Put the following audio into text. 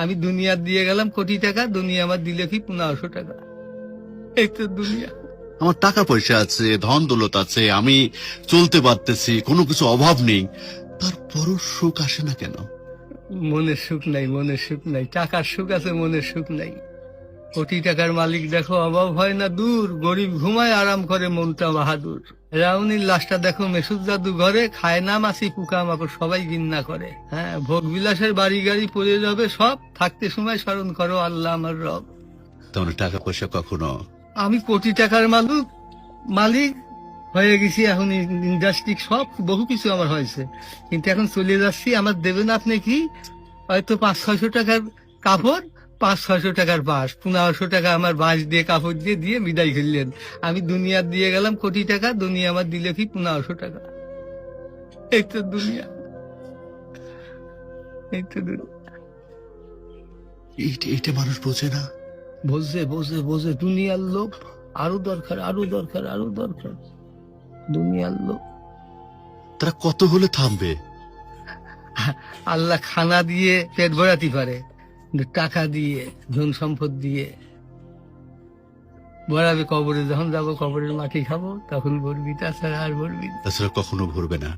আমি দুনিয়া দিয়ে গেলাম কোটি টাকা, দুনিয়া আমার দিলে কি 1500 টাকা। এই তো দুনিয়া। আমার টাকা পয়সা আছে, ধন দৌলত আছে, আমি চলতে পারতেছি, কোনো কিছু অভাব নেই, তারপরও সুখ আসে না কেন? মনের সুখ নাই, মনের সুখ নাই। টাকার সুখ আছে, মনের সুখ নাই। কোটি টাকার মালিক দেখো অভাব হয় না দূর, গরিব ঘুমায় আরাম করে মনটা বাহাদুর। রাউনির লাশটা দেখো মেসুদ জাদু ঘরে, খায় না মাছি পোকা মাকড় সবাই ঘৃণা করে। হ্যাঁ, ভোগ বিলাসের বাড়ি গাড়ি পড়ে যাবে সব, থাকতে সময় স্মরণ করো আল্লাহ আমার রব। তেমন টাকা পয়সা কখনো আমি কোটি টাকার মালিক হয়ে গেছি, এখন ইন্ডাস্ট্রি সব বহু কিছু আমার হয়েছে, কিন্তু এখন চলে যাচ্ছি। আমার দেবেন আপনি কি হয়তো 500-600 টাকার কাপড়, 500-600 টাকার বাঁশ, 1500 টাকা আমার বাঁশ দিয়ে কাপড় দিয়ে দিয়ে বিদায় করলেন। আমি দুনিয়া দিয়ে গেলাম কোটি টাকা, দুনিয়া আমার দিলে কি 1500 টাকা। এই তো দুনিয়া, এই তো দুনিয়া। এইটা মানুষ বোঝে না। বোঝে বোঝে বোঝে, দুনিয়ার লোভ আরো দরকার, আরো দরকার, আরো দরকার, দুনিয়ার লোভ। তারা কত হলে থামবে? আল্লাহ খানা দিয়ে পেট ভরাতে পারে, কিন্তু টাকা দিয়ে, ধন সম্পদ দিয়ে ভরাবে কবরে। যখন যাবো কবরের মাটি খাবো তখন ভরবি, তাছাড়া আর ভরবি না। তাছাড়া কখনো ভরবে না।